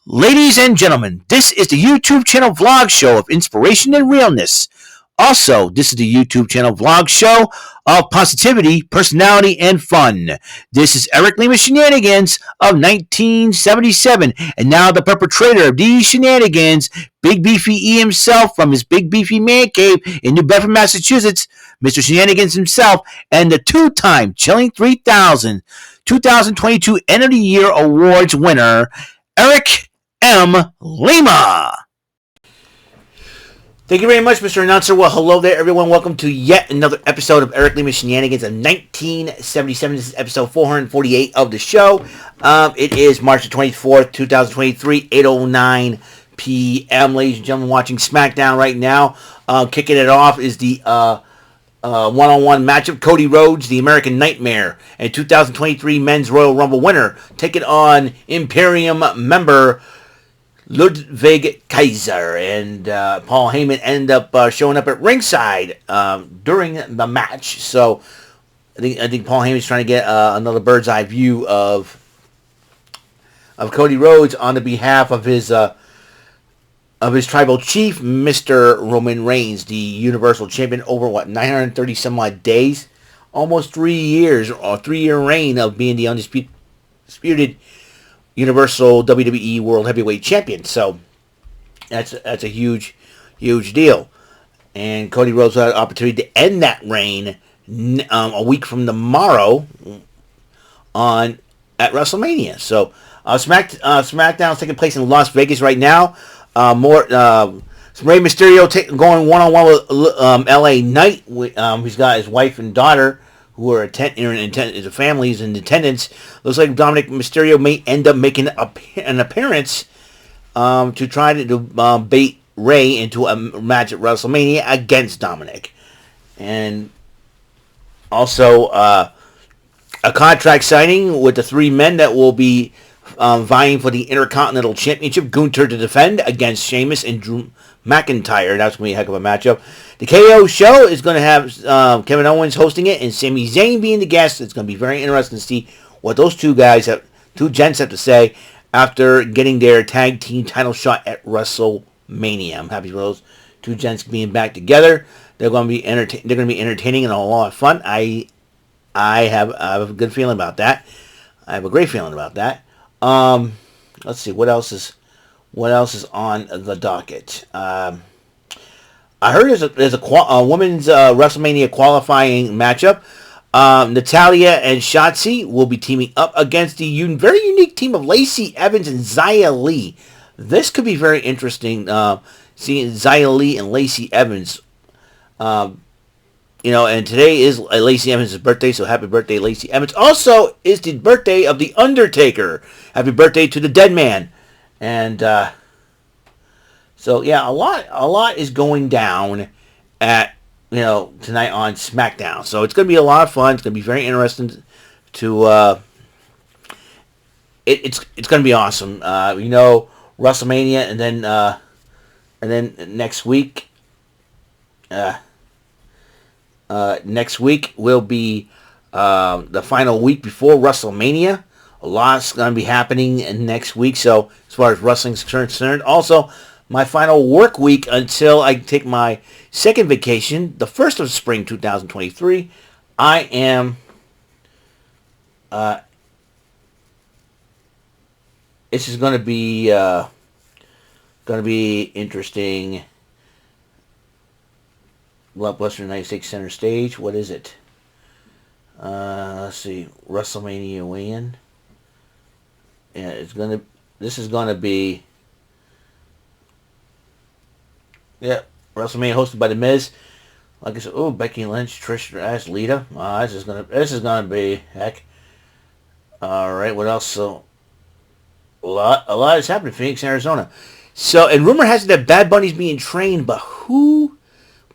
Ladies and gentlemen, this is the YouTube channel vlog show of inspiration and realness. Also, this is the YouTube channel vlog show of positivity, personality, and fun. This is Eric Lima Shenanigans of 1977, and now the perpetrator of these shenanigans, Big Beefy E himself from his Big Beefy Man Cave in New Bedford, Massachusetts, Mr. Shenanigans himself, and the two-time Chilling 3000 2022 End of the Year Awards winner, Eric M. Lima. Thank you very much, Mr. Announcer. Well, hello there, everyone. Welcome to yet another episode of Eric Lima Shenanigans of 1977. This is episode 448 of the show. It is March the 24th, 2023, 8:09 p.m. Ladies and gentlemen, watching SmackDown right now. Kicking it off is the one-on-one matchup. Cody Rhodes, the American Nightmare, and 2023 Men's Royal Rumble winner, taking on Imperium member Ludwig Kaiser, and Paul Heyman ended up showing up at ringside during the match. So I think Paul Heyman's trying to get another bird's eye view of Cody Rhodes on the behalf of his tribal chief, Mr. Roman Reigns, the Universal Champion, over 930 some odd days, almost 3 years, or 3-year reign of being the undisputed Universal WWE World Heavyweight Champion. So that's a huge deal. And Cody Rhodes had an opportunity to end that reign a week from tomorrow at WrestleMania. So SmackDown is taking place in Las Vegas right now. Rey Mysterio going one-on-one with LA Knight. He's got his wife and daughter, who are his family's in attendance. Looks like Dominic Mysterio may end up making an appearance to try to bait Rey into a match at WrestleMania against Dominic. And also a contract signing with the three men that will be vying for the Intercontinental Championship. Gunther to defend against Sheamus and Drew McIntyre. That's going to be a heck of a matchup. The KO show is going to have Kevin Owens hosting it and Sami Zayn being the guest. It's going to be very interesting to see what those two gents have to say after getting their tag team title shot at WrestleMania. I'm happy for those two gents being back together. They're going to be entertaining and a lot of fun. I have a good feeling about that. I have a great feeling about that. Let's see what else is on the docket. I heard there's a women's WrestleMania qualifying matchup. Natalya and Shotzi will be teaming up against the very unique team of Lacey Evans and Xia Li. This could be very interesting, seeing Xia Li and Lacey Evans. And today is Lacey Evans' birthday, so happy birthday, Lacey Evans. Also, is the birthday of The Undertaker. Happy birthday to the dead man. And so yeah, a lot is going down at tonight on SmackDown. So it's going to be a lot of fun. It's going to be very interesting to it's going to be awesome. WrestleMania, and then next week. Next week will be the final week before WrestleMania. A lot's going to be happening next week, so as far as wrestling's concerned. Also, my final work week until I take my second vacation, the first of spring 2023, I am this is going to be interesting. Western United States Center Stage. What is it? Let's see. WrestleMania weigh-in. Yeah, this is gonna be. Yeah, WrestleMania hosted by The Miz. Like I said, Becky Lynch, Trish Stratus, Lita. This is gonna be heck. All right, what else? So a lot is happening in Phoenix, Arizona. So, and rumor has it that Bad Bunny's being trained, but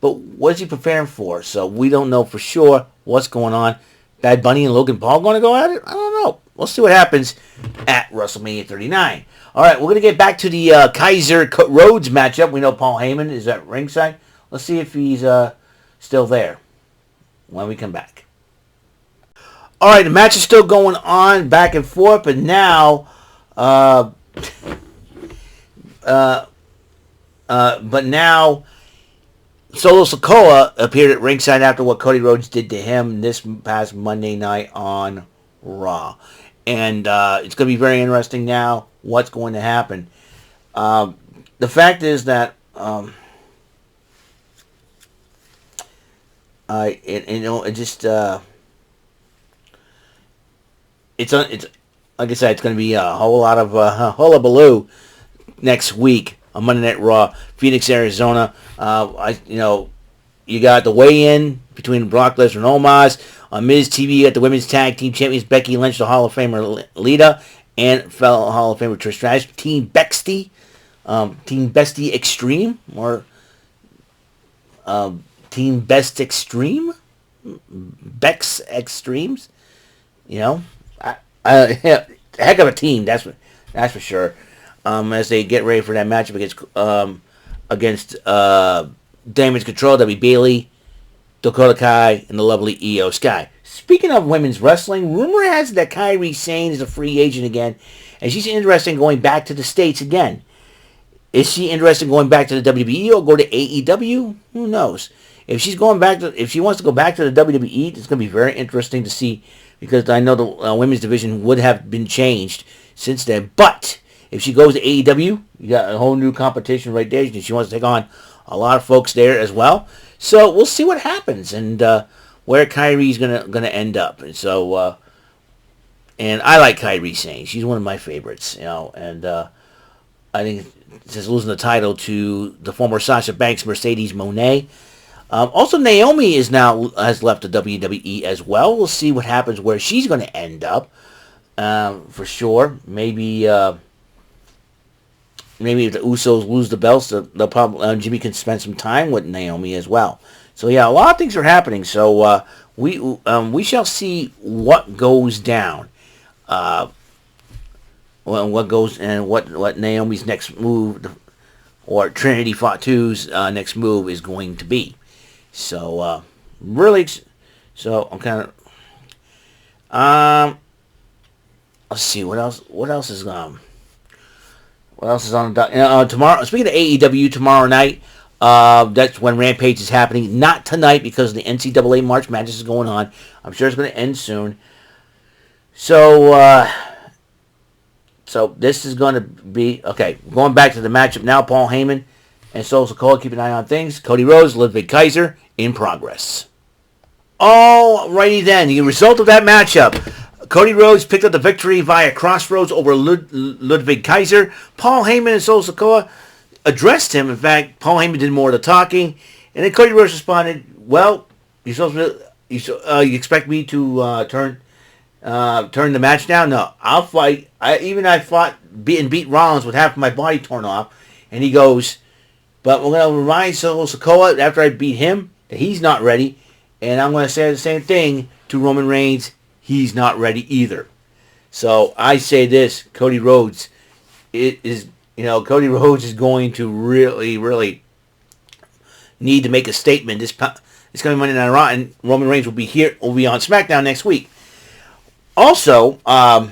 what's he preparing for? So we don't know for sure what's going on. Bad Bunny and Logan Paul going to go at it? I don't know. We'll see what happens at WrestleMania 39. All right, we're going to get back to the Kaiser Rhodes matchup. We know Paul Heyman is at ringside. Let's see if he's still there when we come back. All right, the match is still going on back and forth, but now but now Solo Sikoa appeared at ringside after what Cody Rhodes did to him this past Monday night on Raw. And it's going to be very interesting now what's going to happen. The fact is that it's like I said, it's going to be a whole lot of hullabaloo next week on Monday Night Raw, Phoenix, Arizona. You got the weigh-in between Brock Lesnar and Omos. On Miz TV, you got the Women's Tag Team Champions Becky Lynch, the Hall of Famer Lita, and fellow Hall of Famer Trish Stratus. Team Bestie Extreme, or Team Best Extreme, Bex Extremes. Heck of a team, that's for sure. As they get ready for that matchup against Damage Control, that'll be Bayley, Dakota Kai, and the lovely Io Sky. Speaking of women's wrestling, rumor has it that Kairi Sane is a free agent again, and she's interested in going back to the States again. Is she interested in going back to the WWE or go to AEW? Who knows? If she wants to go back to the WWE, it's going to be very interesting to see, because I know the women's division would have been changed since then. But if she goes to AEW, you got a whole new competition right there. She wants to take on a lot of folks there as well. So we'll see what happens and where Kairi's gonna end up. And so, and I like Kairi Sane. She's one of my favorites, and I think since losing the title to the former Sasha Banks, Mercedes Moné. Also, Naomi has left the WWE as well. We'll see what happens where she's going to end up, for sure. Maybe if the Usos lose the belts, they'll probably Jimmy can spend some time with Naomi as well. So yeah, a lot of things are happening. So we shall see what goes down. What goes and what Naomi's next move, or Trinity Fatu's next move is going to be. So really, so I'm kind of let's see what else is on the tomorrow. Speaking of AEW, tomorrow night, that's when Rampage is happening. Not tonight because the NCAA March Madness is going on. I'm sure it's going to end soon. So this is going to be okay. Going back to the matchup now. Paul Heyman and Solo Sikoa, keep an eye on things. Cody Rhodes, Ludwig Kaiser in progress. Alrighty then. The result of that matchup. Cody Rhodes picked up the victory via Crossroads over Ludwig Kaiser. Paul Heyman and Solo Sikoa addressed him. In fact, Paul Heyman did more of the talking. And then Cody Rhodes responded, well, you expect me to turn the match down? No, I'll fight. I fought and beat Rollins with half of my body torn off. And he goes, but we're going to remind Solo Sikoa after I beat him that he's not ready. And I'm going to say the same thing to Roman Reigns. He's not ready either. So I say this, Cody Rhodes, Cody Rhodes is going to really, really need to make a statement. It's coming Monday Night Raw, and Roman Reigns will be on SmackDown next week. Also come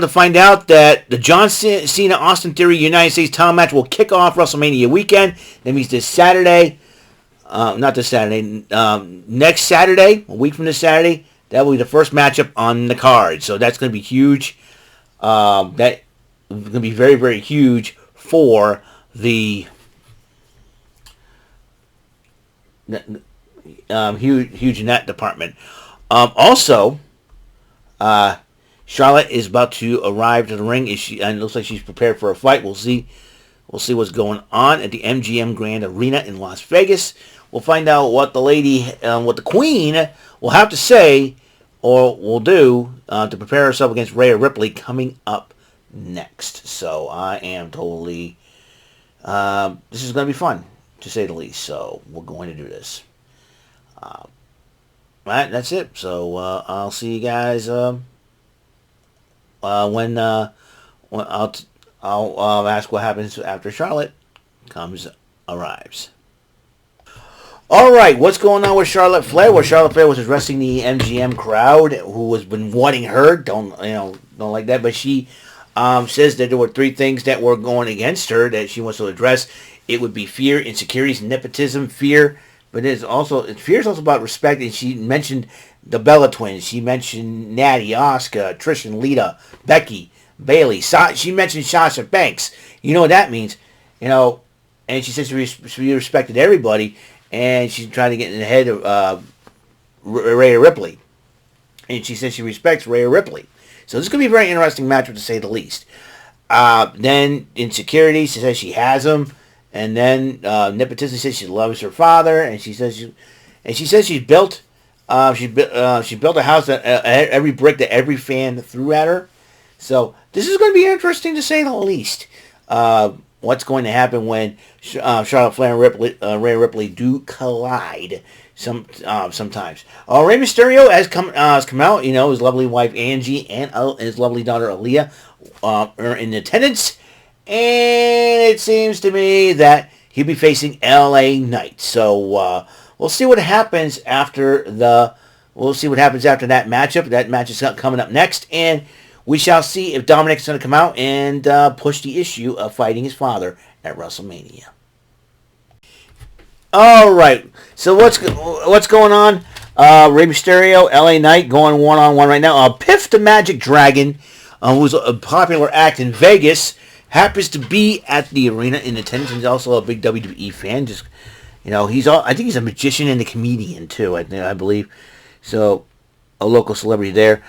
to find out that the John Cena Austin Theory United States title match will kick off WrestleMania weekend. That means this Saturday. Not this Saturday. Next Saturday, a week from this Saturday, that will be the first matchup on the card. So that's going to be huge. That is going to be very, very huge for the huge in that department. Also, Charlotte is about to arrive to the ring. And it looks like she's prepared for a fight. We'll see what's going on at the MGM Grand Arena in Las Vegas. We'll find out what what the Queen will have to say or will do to prepare herself against Rhea Ripley coming up next. So I am totally... this is going to be fun, to say the least. So we're going to do this. All right, that's it. So I'll see you guys when I'll ask what happens after Charlotte arrives. All right, what's going on with Charlotte Flair? Well, Charlotte Flair was addressing the MGM crowd who has been wanting her. Don't like that, but she says that there were 3 things that were going against her that she wants to address. It would be fear, insecurities, nepotism, fear, but fear is also about respect. And she mentioned the Bella twins. She mentioned Natty, Asuka, Trish and Lita, Becky, Bailey. She mentioned Sasha Banks. You know what that means, And she says she respected everybody, and she's trying to get in the head of Rhea Ripley. And she says she respects Rhea Ripley. So this is going to be a very interesting matchup, to say the least. Then insecurity, she says she has them. And then nepotism, says she loves her father, and she says she's built she built a house that every brick that every fan threw at her. So this is going to be interesting, to say the least. What's going to happen when Charlotte Flair and Rhea Ripley do collide sometimes. Rey Mysterio has come out. His lovely wife Angie and his lovely daughter Aaliyah are in attendance. And it seems to me that he'll be facing LA Knight. So we'll see what happens after that matchup. That match is coming up next. And we shall see if Dominic's going to come out and push the issue of fighting his father at WrestleMania. All right. So what's going on? Rey Mysterio, LA Knight going one-on-one right now. Piff the Magic Dragon, who's a popular act in Vegas, happens to be at the arena in attendance. He's also a big WWE fan. I think he's a magician and a comedian too. I believe. So, a local celebrity there.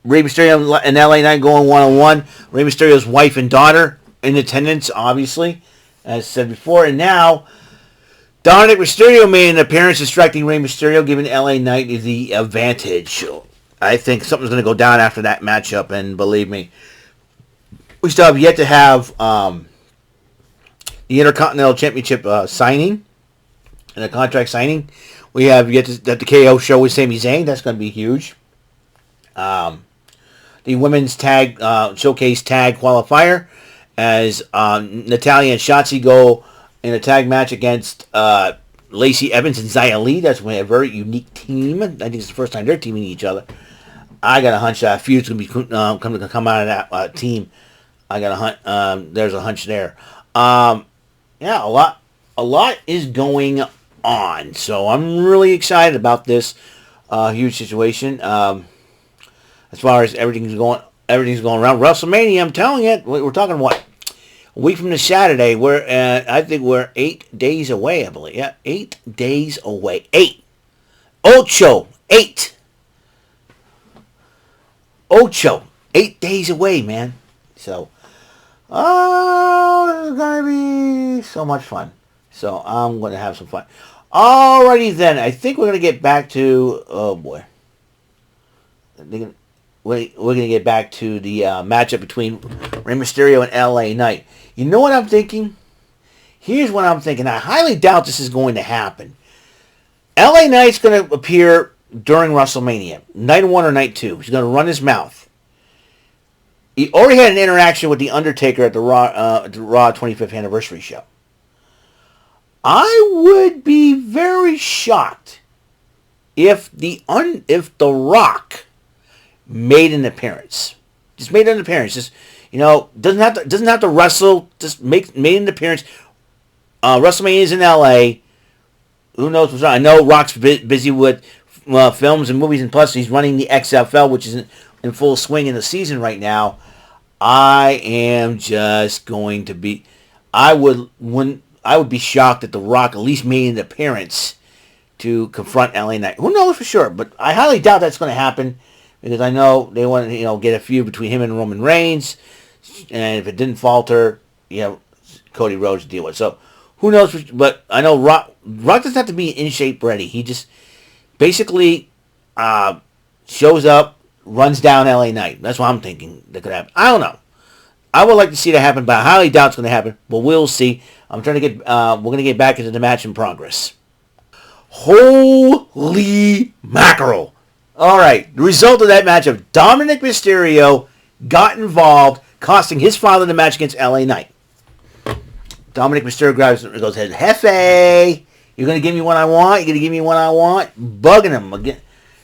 Rey Mysterio and LA Knight going one-on-one. Rey Mysterio's wife and daughter in attendance, obviously, as said before. And now, Dominic Mysterio made an appearance distracting Rey Mysterio, giving LA Knight the advantage. I think something's going to go down after that matchup, and believe me, we still have yet to have the Intercontinental Championship signing and a contract signing. We have yet to the KO show with Sami Zayn. That's going to be huge. The women's tag showcase tag qualifier as Natalya and Shotzi go in a tag match against Lacey Evans and Xia Li. That's a very unique team. I think it's the first time they're teaming each other. I got a hunch that a feud's going to come out of that team. I got a hunch. There's a hunch there. A lot is going on. So I'm really excited about this huge situation. As far as everything's going around WrestleMania, I'm telling you, we're talking what, a week from this Saturday. I think we're 8 days away. I believe, 8 days away. 8, 8 days away, man. So, it's gonna be so much fun. So I'm gonna have some fun. Alrighty then, I think we're gonna get back to we're going to get back to the matchup between Rey Mysterio and LA Knight. You know what I'm thinking? Here's what I'm thinking. I highly doubt this is going to happen. LA Knight's going to appear during WrestleMania. Night 1 or Night 2. He's going to run his mouth. He already had an interaction with The Undertaker at the Raw 25th Anniversary show. I would be very shocked if The Rock made an appearance. Just made an appearance. Just, doesn't have to wrestle. Just made an appearance. WrestleMania is in LA. Who knows what's on? I know Rock's busy with films and movies, and plus he's running the XFL, which is in full swing in the season right now. I am just going to be. I would be shocked that The Rock at least made an appearance to confront LA Knight. Who knows for sure? But I highly doubt that's going to happen. Because I know they want to, get a feud between him and Roman Reigns, and if it didn't falter, Cody Rhodes to deal with. So who knows? But I know Rock doesn't have to be in shape ready. He just basically shows up, runs down LA Knight. That's what I'm thinking that could happen. I don't know. I would like to see that happen, but I highly doubt it's going to happen. But we'll see. I'm trying to get. We're going to get back into the match in progress. Holy mackerel! All right, the result of that matchup, Dominic Mysterio got involved, costing his father the match against LA Knight. Dominic Mysterio goes, Hefe, you're going to give me what I want? You're going to give me what I want? Bugging him again.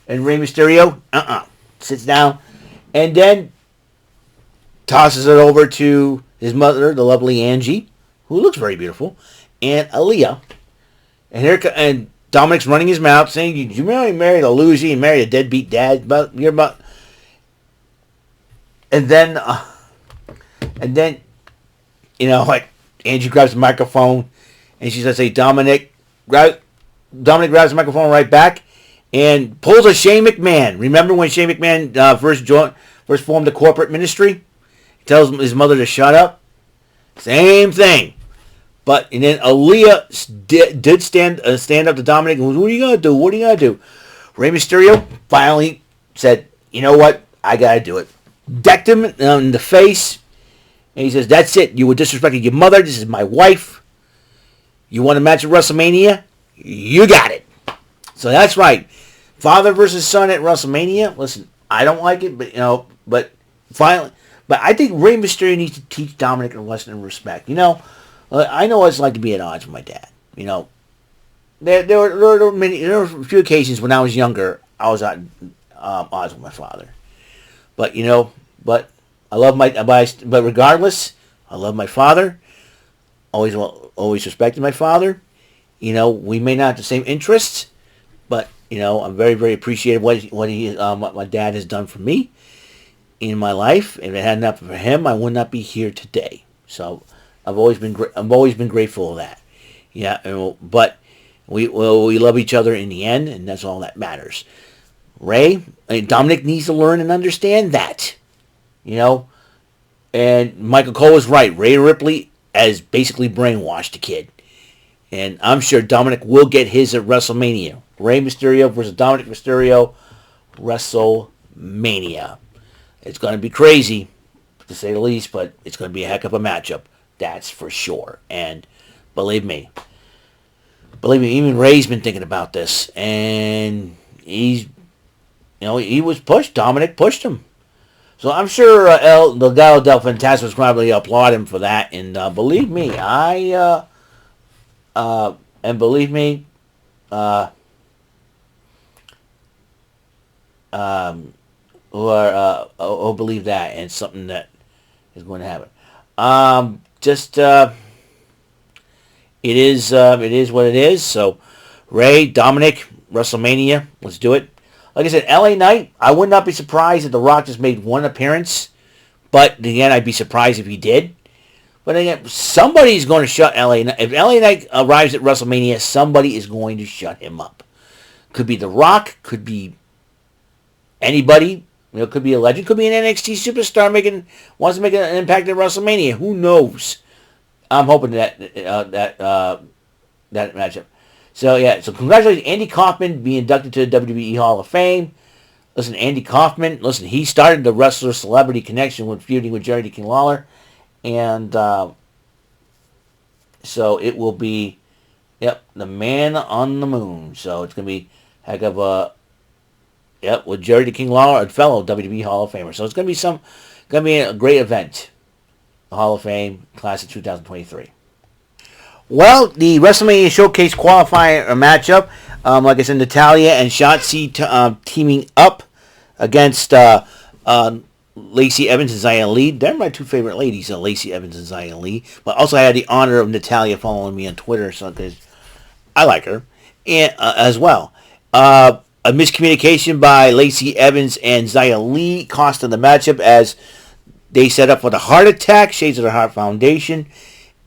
And Rey Mysterio, sits down. And then tosses it over to his mother, the lovely Angie, who looks very beautiful, and Aaliyah. And Dominic's running his mouth, saying, "You really married a loser, you married a deadbeat dad, but you're about." And then, like Angie grabs the microphone, and she says, "Hey, Dominic grabs the microphone right back, and pulls a Shane McMahon. Remember when Shane McMahon first formed the corporate ministry? He tells his mother to shut up. Same thing." And then Aaliyah did stand up to Dominic and goes, "What are you gonna do? What are you gonna do?" Rey Mysterio finally said, "You know what? I gotta do it." Decked him in the face, and he says, "That's it. You were disrespecting your mother. This is my wife. You want a match at WrestleMania? You got it." So that's right. Father versus son at WrestleMania. Listen, I don't like it, but finally, I think Rey Mysterio needs to teach Dominic a lesson in respect. I know what it's like to be at odds with my dad. There were a few occasions when I was younger, I was at odds with my father. But I love but regardless, I love my father. Always respected my father. We may not have the same interests, but I'm very, very appreciative what my dad has done for me in my life. If it hadn't happened for him, I would not be here today. So I've always been grateful of that. Yeah, but we love each other in the end, and that's all that matters. Dominic needs to learn and understand that. And Michael Cole was right. Rhea Ripley has basically brainwashed the kid. And I'm sure Dominic will get his at WrestleMania. Rey Mysterio versus Dominic Mysterio, WrestleMania. It's going to be crazy, to say the least, but it's going to be a heck of a matchup. That's for sure. And believe me, even Ray's been thinking about this. And he was pushed. Dominic pushed him. So I'm sure the Legado del Fantasma was probably applaud him for that. And believe me, believe that, and something that is going to happen. It is what it is. So Ray, Dominic, WrestleMania, let's do it. Like I said, LA Knight, I would not be surprised if The Rock just made one appearance, but again, I'd be surprised if he did. But again, somebody's going to shut LA Knight. If LA Knight arrives at WrestleMania, somebody is going to shut him up. Could be The Rock, could be anybody. Could be a legend, could be an NXT superstar wants to make an impact at WrestleMania. Who knows? I'm hoping that matchup. So congratulations, Andy Kaufman being inducted to the WWE Hall of Fame. Listen, Andy Kaufman, he started the Wrestler Celebrity Connection when feuding with Jerry the King Lawler. And so it will be, the man on the moon. So it's going to be heck of a, with Jerry the King Lawler, a fellow WWE Hall of Famer. So it's going to be a great event. The Hall of Fame class of 2023. Well, the WrestleMania Showcase qualifier matchup, like I said, Natalya and Shotzi teaming up against Lacey Evans and Xia Li. They're my two favorite ladies, Lacey Evans and Xia Li. But also I had the honor of Natalya following me on Twitter, because I like her and as well. A miscommunication by Lacey Evans and Xia Li cost them the matchup as they set up for the Heart Attack, Shades of the Heart Foundation.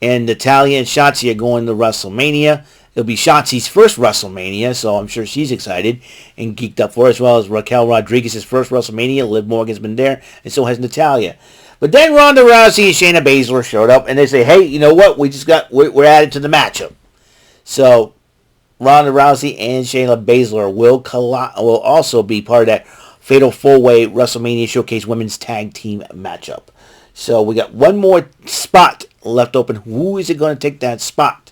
And Natalya and Shotzi are going to WrestleMania. It'll be Shotzi's first WrestleMania, so I'm sure she's excited and geeked up for it, as well as Raquel Rodriguez's first WrestleMania. Liv Morgan's been there, and so has Natalya. But then Ronda Rousey and Shayna Baszler showed up, and they say, "Hey, you know what? We're added to the matchup." So Ronda Rousey and Shayna Baszler will also be part of that fatal four-way WrestleMania Showcase Women's Tag Team matchup. So we got one more spot left open. Who is it going to take that spot?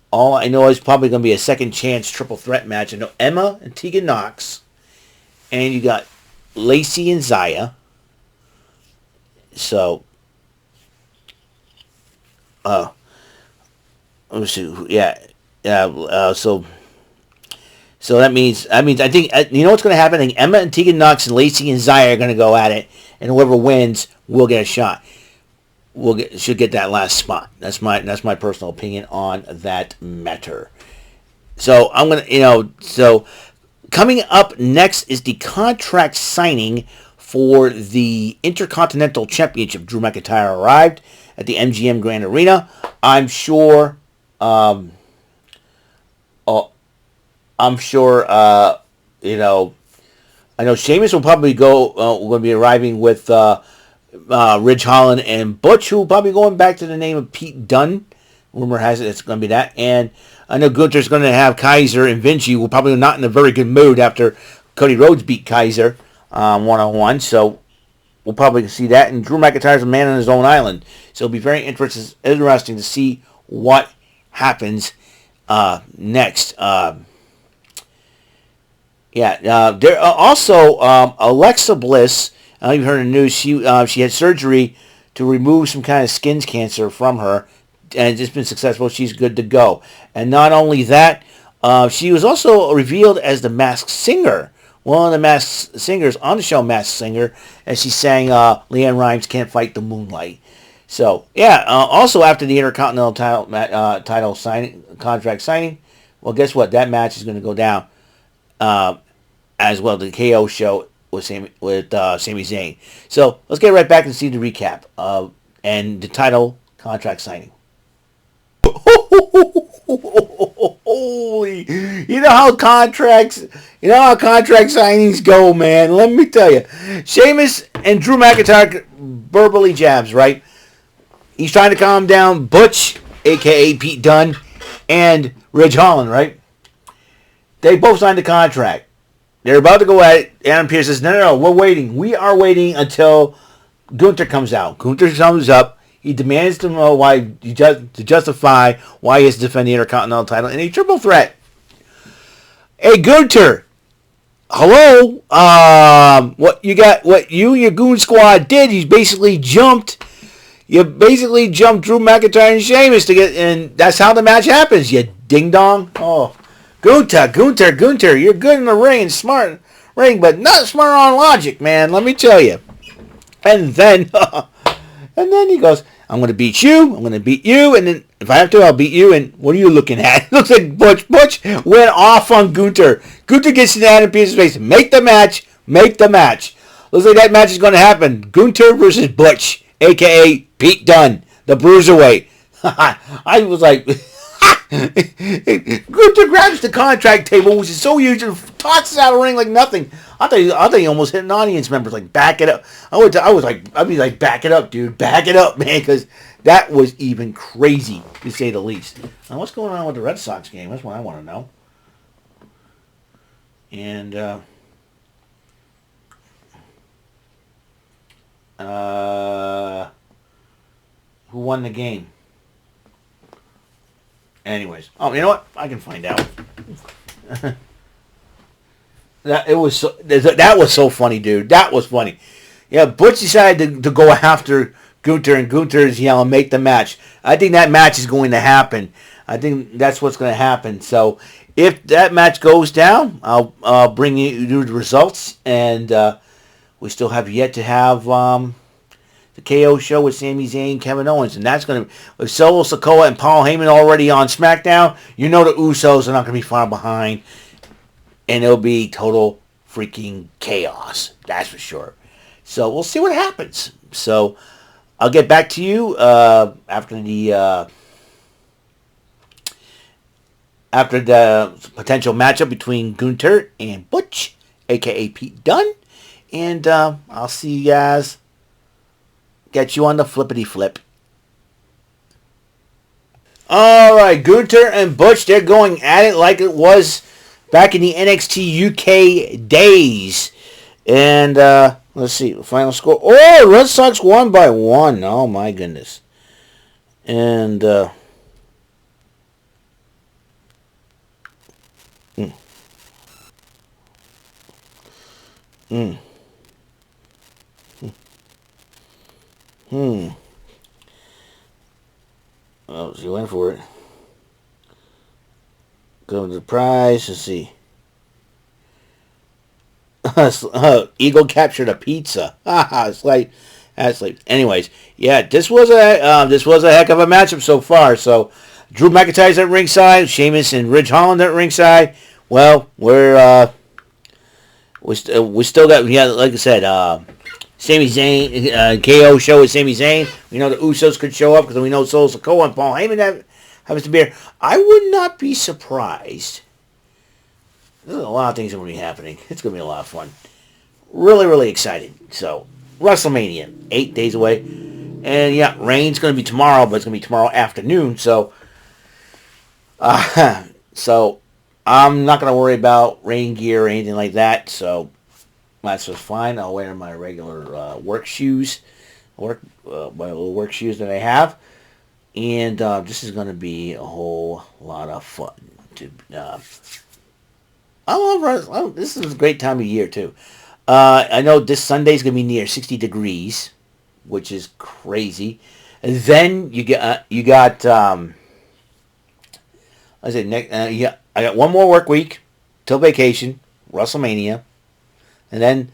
All I know is probably going to be a second chance triple threat match. I know Emma and Tegan Nox. And you got Lacey and Xia. So, let me see. So So that means I think you know what's going to happen. I think Emma and Tegan Knox and Lacey and Zaya are going to go at it, and whoever wins will get a shot. Should get that last spot. That's my personal opinion on that matter. So I'm gonna so coming up next is the contract signing for the Intercontinental Championship. Drew McIntyre arrived at the MGM Grand Arena. I'm sure. I'm sure. I know Sheamus will probably going to be arriving with Ridge Holland and Butch, who will probably going back to the name of Pete Dunne. Rumor has it it's going to be that. And I know Gunther's going to have Kaiser and Vinci, who probably not in a very good mood after Cody Rhodes beat Kaiser one-on-one. So we'll probably see that. And Drew McIntyre's a man on his own island. So it'll be very interesting to see what happens next. There also Alexa Bliss. I don't even heard the news. She had surgery to remove some kind of skin cancer from her, and it's been successful. She's good to go. And not only that, she was also revealed as the Masked Singer, one of the Masked Singers on the show, Masked Singer, as she sang Leanne Rimes' "Can't Fight the Moonlight." So also after the Intercontinental title contract signing, well, guess what? That match is going to go down as well. The KO show with Sami Zayn. So let's get right back and see the recap and the title contract signing. Holy, you know how contract signings go, man. Let me tell you, Sheamus and Drew McIntyre verbally jabs, right? He's trying to calm down Butch, aka Pete Dunne, and Ridge Holland, right? They both signed the contract. They're about to go at it. Adam Pearce says, no, we're waiting. We are waiting until Gunther comes out. Gunther comes up. He demands to know to justify why he has to defend the Intercontinental title in a triple threat. Hey, Gunther. Hello? What you and your goon squad did, you basically jumped Drew McIntyre and Sheamus to get, and that's how the match happens, you ding-dong. Oh, Gunther, you're good in the ring and smart in the ring, but not smart on logic, man, let me tell you. And then he goes, I'm going to beat you, and then if I have to, I'll beat you, and what are you looking at? Looks like Butch went off on Gunther. Gunther gets in Adam Pearce's face. Make the match. Looks like that match is going to happen. Gunther versus Butch, a.k.a. Pete Dunne, the Bruiserweight. I was like... Gunther grabs the contract table, which is so huge, and tosses out of the ring like nothing. I thought he almost hit an audience member. Like, back it up. I'd be like, back it up, dude. Back it up, man, because that was even crazy, to say the least. Now, what's going on with the Red Sox game? That's what I want to know. And, who won the game? Anyways, you know what? I can find out. That was so funny, dude. That was funny. Yeah, Butch decided to go after Gunther, and Gunther's yelling, "Make the match." I think that match is going to happen. I think that's what's going to happen. So if that match goes down, I'll bring you the results, and we still have yet to have the KO show with Sami Zayn, Kevin Owens, and that's going to with Solo Sikoa and Paul Heyman already on SmackDown. You know the Usos are not going to be far behind, and it'll be total freaking chaos. That's for sure. So we'll see what happens. So I'll get back to you after the potential matchup between Gunther and Butch, aka Pete Dunne, and I'll see you guys. Get you on the flippity flip. All right, Gunther and Butch, they're going at it like it was back in the NXT UK days. And let's see, final score. Oh, Red Sox won by 1. Oh my goodness. And Oh, she went for it. Go to the prize. Let's see. Eagle captured a pizza. It's like, that's like. Anyways, yeah, this was a heck of a matchup so far. So, Drew McIntyre's at ringside, Sheamus and Ridge Holland at ringside. Well, we still got, yeah, like I said, Sami Zayn, KO show with Sami Zayn. We know the Usos could show up because we know Solo Sikoa and Paul Heyman happens to be here. I would not be surprised. There's a lot of things that will be happening. It's going to be a lot of fun. Really, really excited. So, WrestleMania, 8 days away. And yeah, Rain's going to be tomorrow, but it's going to be tomorrow afternoon. So, so I'm not going to worry about rain gear or anything like that. So, that's just fine. I'll wear my regular work shoes, my little work shoes that I have. And this is going to be a whole lot of fun. This is a great time of year, too. I know this Sunday's going to be near 60 degrees, which is crazy. And then I got one more work week till vacation, WrestleMania. And then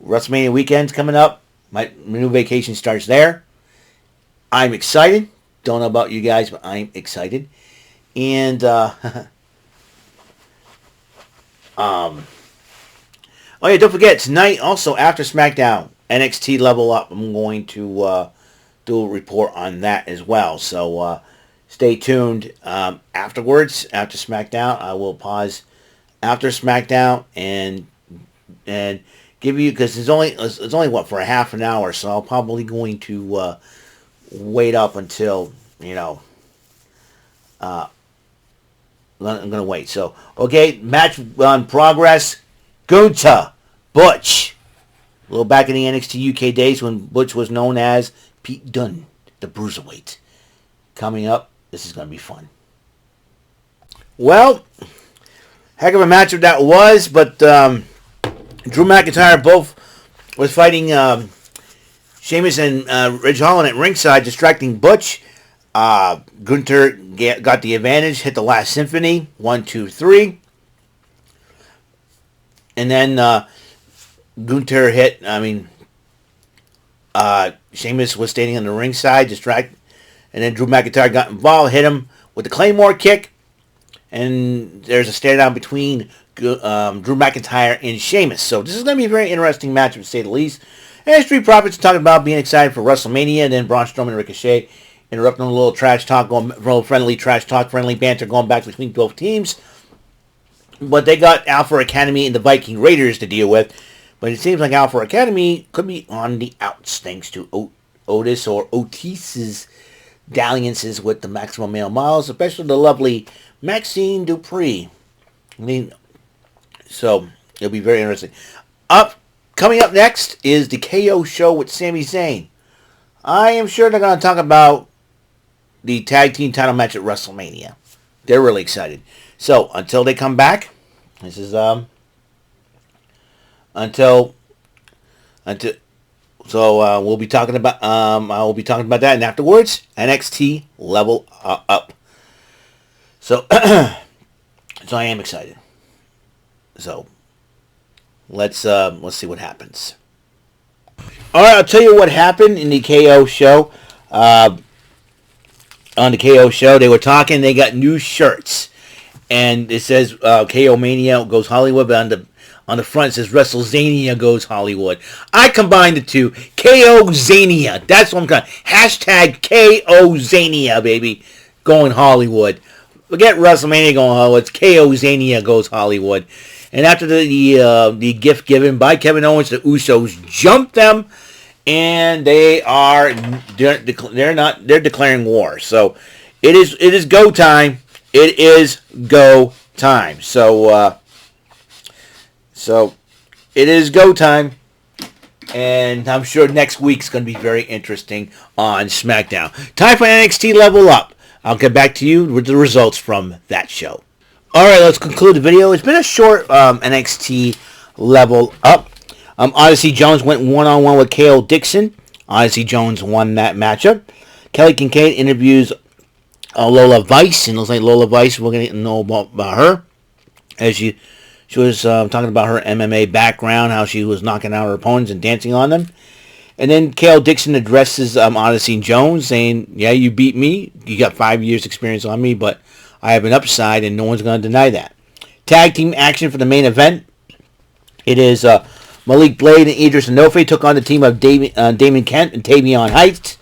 WrestleMania weekend's coming up. My new vacation starts there. I'm excited. Don't know about you guys, but I'm excited. And, oh yeah, don't forget, tonight also after SmackDown, NXT Level Up. I'm going to do a report on that as well. So stay tuned. Afterwards, after SmackDown, I will pause after SmackDown and give you, because it's only what, for a half an hour. So I'm probably going to wait up until, I'm going to wait. So, okay, match on progress. Gunther, Butch. A little back in the NXT UK days when Butch was known as Pete Dunne, the Bruiserweight. Coming up, this is going to be fun. Well, heck of a matchup that was, but Drew McIntyre both was fighting Sheamus and Ridge Holland at ringside, distracting Butch. Gunther got the advantage, hit the last symphony, 1, 2, 3. And then Gunther hit, Sheamus was standing on the ringside, and then Drew McIntyre got involved, hit him with the Claymore kick, and there's a stare down between Drew McIntyre and Sheamus. So this is going to be a very interesting match, to say the least. And Street Profits talking about being excited for WrestleMania, and then Braun Strowman and Ricochet interrupting a little trash talk, friendly banter going back between both teams. But they got Alpha Academy and the Viking Raiders to deal with. But it seems like Alpha Academy could be on the outs thanks to Otis's dalliances with the Maximum Male Models, especially the lovely Maxine Dupree. So it'll be very interesting. Coming up next is the KO show with Sami Zayn. I am sure they're going to talk about the tag team title match at WrestleMania. They're really excited. So until they come back, this is we'll be talking about I will be talking about that, and afterwards NXT Level Up. So so I am excited. So let's see what happens. All right, I'll tell you what happened in the KO show. On the KO show, they were talking. They got new shirts, and it says KO Mania goes Hollywood, but on the front it says WrestleZania goes Hollywood. I combined the two. KO Zania. That's what I'm calling. Hashtag KO Zania, baby, going Hollywood. Forget WrestleMania going Hollywood. It's KO Zania goes Hollywood. And after the gift given by Kevin Owens, the Usos jumped them, and they're declaring war. So it is go time. It is go time. So it is go time, and I'm sure next week's going to be very interesting on SmackDown. Time for NXT Level Up. I'll get back to you with the results from that show. All right, let's conclude the video. It's been a short NXT Level Up. Odyssey Jones went one-on-one with KO Dixon. Odyssey Jones won that matchup. Kelly Kincaid interviews Lola Vice, and it looks like Lola Vice, we're going to know about her as She was talking about her MMA background, how she was knocking out her opponents and dancing on them. And then Kale Dixon addresses Odyssey Jones, saying, yeah, you beat me. You got 5 years experience on me, but I have an upside, and no one's going to deny that. Tag team action for the main event. It is Malik Blade and Idris Enofe took on the team of Damon Kent and Tavion Heights.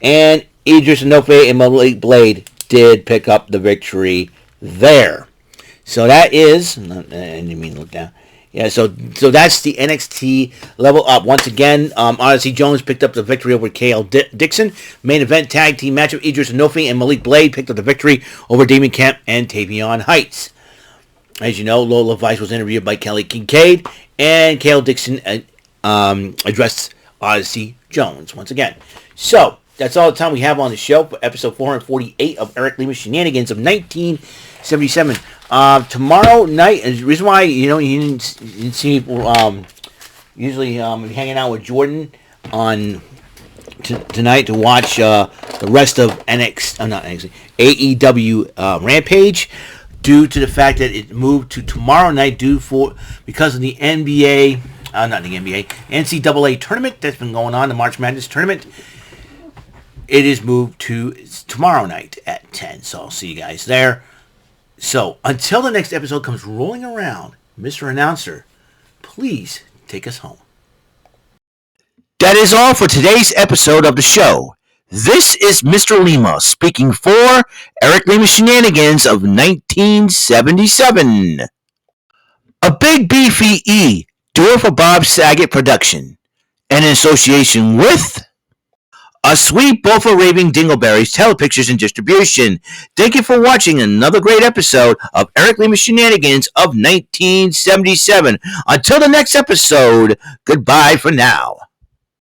And Idris Enofe and Malik Blade did pick up the victory there. So that is, I didn't mean to look down. Yeah, so that's the NXT level up. Once again, Odyssey Jones picked up the victory over Kale Dixon. Main event tag team matchup, Idris Enofe and Malik Blade picked up the victory over Damon Kemp and Tavion Heights. As you know, Lola Vice was interviewed by Kelly Kincaid, and Kale Dixon addressed Odyssey Jones once again. So, that's all the time we have on the show for episode 448 of Eric Lima Shenanigans of 1977. Tomorrow night, and the reason why, you didn't see me usually hanging out with Jordan on tonight to watch the rest of AEW Rampage, due to the fact that it moved to tomorrow night because of the NCAA tournament that's been going on, the March Madness tournament. It is moved to tomorrow night at 10, so I'll see you guys there. So, until the next episode comes rolling around, Mr. Announcer, please take us home. That is all for today's episode of the show. This is Mr. Lima speaking for Eric Lima Shenanigans of 1977. A Big Beefy E, doer for Bob Saget production, and in association with A Sweet Bofa Raving Dingleberries Telepictures and Distribution. Thank you for watching another great episode of Eric Lima Shenanigans of 1977. Until the next episode, goodbye for now.